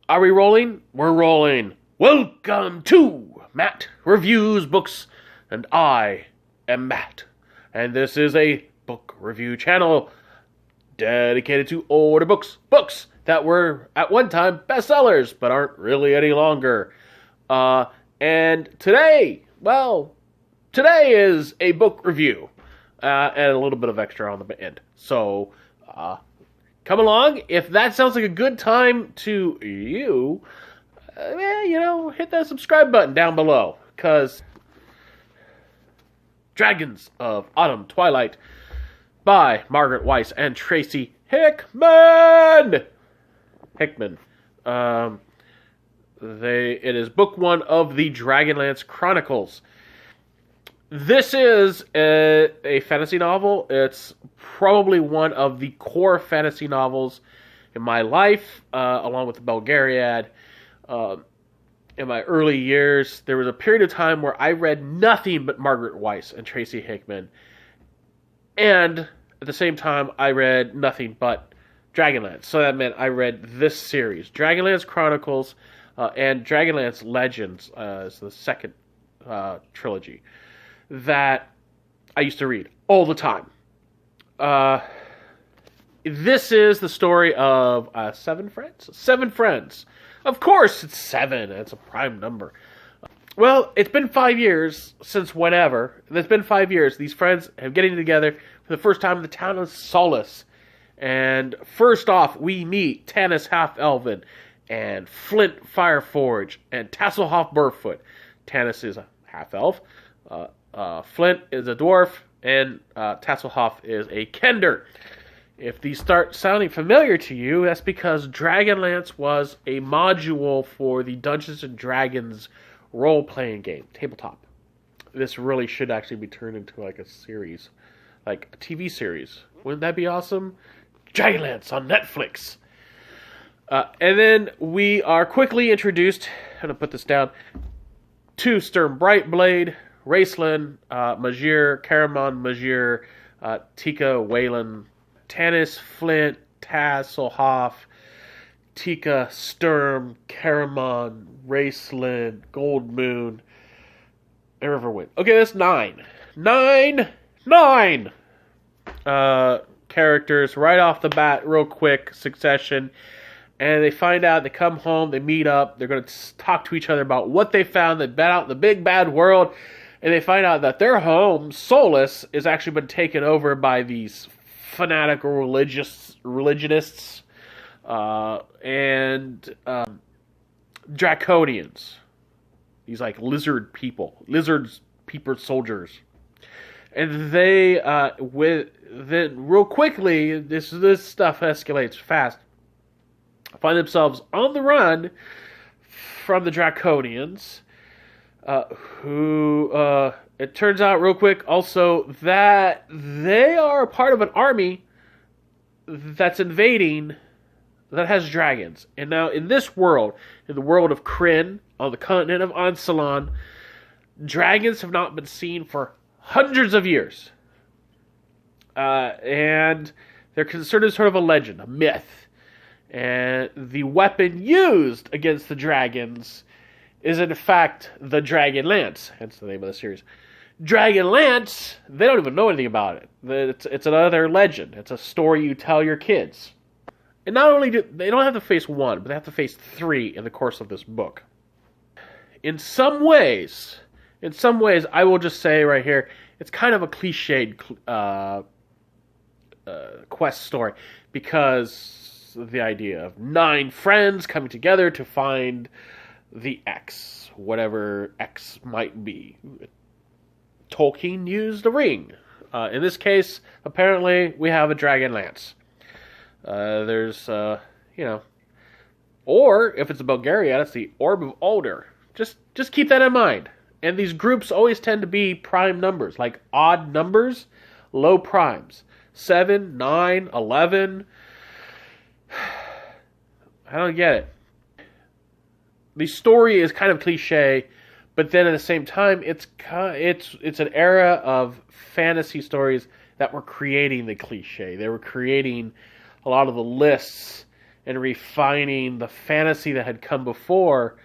Are we rolling? We're rolling. Welcome to Matt Reviews Books, and I am Matt. And this is a book review channel dedicated to older books. Books that were at one time bestsellers, but aren't really any longer. And today is a book review. And a little bit of extra on the end. So, come along. If that sounds like a good time to you, hit that subscribe button down below. Because Dragons of Autumn Twilight by Margaret Weis and Tracy Hickman. It is book one of the Dragonlance Chronicles. This is a fantasy novel. It's probably one of the core fantasy novels in my life, along with the Belgariad. In my early years, there was a period of time where I read nothing but Margaret Weis and Tracy Hickman. And at the same time, I read nothing but Dragonlance. So that meant I read this series, Dragonlance Chronicles and Dragonlance Legends is the second trilogy that I used to read all the time. This is the story of 7 friends? 7 friends. Of course it's 7. It's a prime number. Well, it's been 5 years since whenever. It's been 5 years. These friends are getting together for the first time in the town of Solace. And first off, we meet Tanis half-elven and Flint Fireforge and Tasselhoff Burrfoot. Tanis is a half-elf. Flint is a dwarf, and Tasselhoff is a kender. If these start sounding familiar to you, that's because Dragonlance was a module for the Dungeons & Dragons role-playing game, tabletop. This really should actually be turned into like a series, like a TV series. Wouldn't that be awesome? Dragonlance on Netflix. And then we are quickly introduced, I'm going to put this down, to Sturm Brightblade, Raistlin Majere, Caramon Majere, Tika Wayland, Tanis, Flint, Tasselhoff, Tika, Sturm, Caramon, Raistlin, Gold Moon, and Riverwind. Okay, that's 9. 9 characters right off the bat, real quick succession. And they find out, they come home, they meet up, they're going to talk to each other about what they found. They've been out in the big bad world, and they find out that their home, Solace, has actually been taken over by these fanatical religionists and draconians. These like lizard people soldiers. And they, then real quickly, this stuff escalates fast. Find themselves on the run from the Draconians, who, it turns out real quick also that they are a part of an army that's invading, that has dragons. And now in this world, in the world of Krynn, on the continent of Ansalon, dragons have not been seen for hundreds of years. And they're considered sort of a legend, a myth. And the weapon used against the dragons is in fact the Dragonlance, hence the name of the series. Dragonlance, they don't even know anything about it. It's another legend. It's a story you tell your kids. And not only do they don't have to face 1, but they have to face 3 in the course of this book. In some ways, I will just say right here, it's kind of a cliched quest story, because the idea of 9 friends coming together to find the X, whatever X might be. Tolkien used a ring. In this case, apparently, we have a Dragonlance. There's, or if it's a Belgariad, it's the Orb of Alder. Just keep that in mind. And these groups always tend to be prime numbers, like odd numbers, low primes. 7, 9, 11. I don't get it. The story is kind of cliche, but then at the same time, it's an era of fantasy stories that were creating the cliche. They were creating a lot of the lists and refining the fantasy that had come before.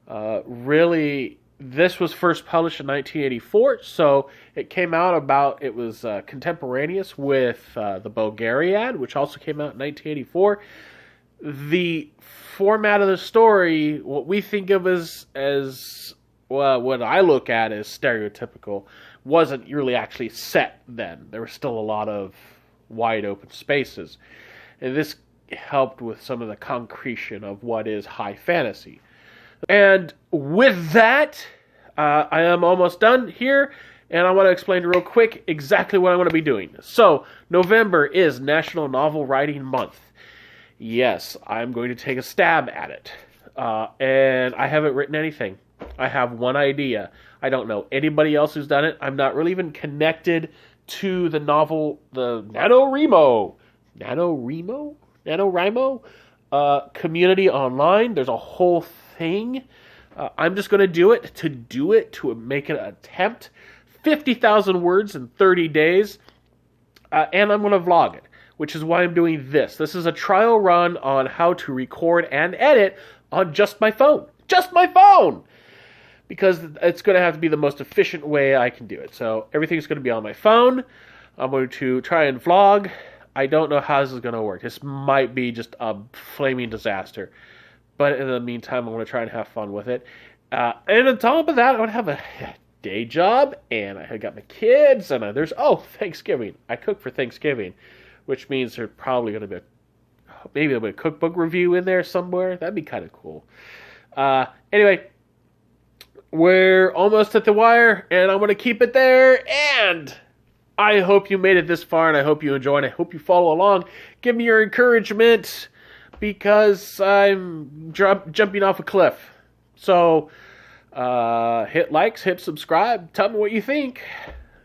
Really, this was first published in 1984, so it came out it was contemporaneous with the Bulgariad, which also came out in 1984. The format of the story, what we think of as well, what I look at as stereotypical, wasn't really actually set then. There was still a lot of wide open spaces. And this helped with some of the concretion of what is high fantasy. And with that, I am almost done here, and I want to explain real quick exactly what I'm going to be doing. So, November is National Novel Writing Month. Yes, I'm going to take a stab at it. And I haven't written anything. I have one idea. I don't know anybody else who's done it. I'm not really even connected to the novel, the NaNoWriMo community online. There's a whole thing. I'm just going to do it, to make an attempt. 50,000 words in 30 days. And I'm going to vlog it, which is why I'm doing this. This is a trial run on how to record and edit on just my phone. Just my phone! Because it's going to have to be the most efficient way I can do it. So everything's going to be on my phone. I'm going to try and vlog. I don't know how this is going to work. This might be just a flaming disaster. But in the meantime, I'm going to try and have fun with it. And on top of that, I want to have a day job. And I got my kids. And there's, Thanksgiving. I cook for Thanksgiving. Which means there's probably going to be maybe a cookbook review in there somewhere. That'd be kind of cool. Anyway, we're almost at the wire, and I'm going to keep it there. And I hope you made it this far, and I hope you enjoy, and I hope you follow along. Give me your encouragement, because I'm jumping off a cliff. So, hit likes, hit subscribe, tell me what you think.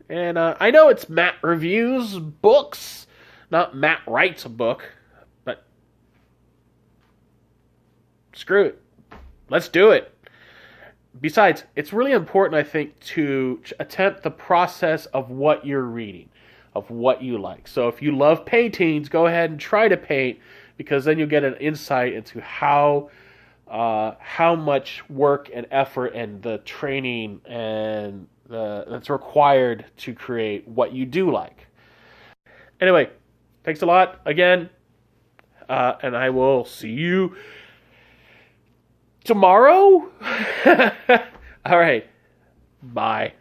And I know it's Matt Reviews Books, not Matt Writes a Book, but screw it. Let's do it. Besides, it's really important, I think, to attempt the process of what you're reading, of what you like. So if you love paintings, go ahead and try to paint, because then you'll get an insight into how much work and effort and the training and that's required to create what you do like. Anyway, thanks a lot again, and I will see you tomorrow? All right. Bye.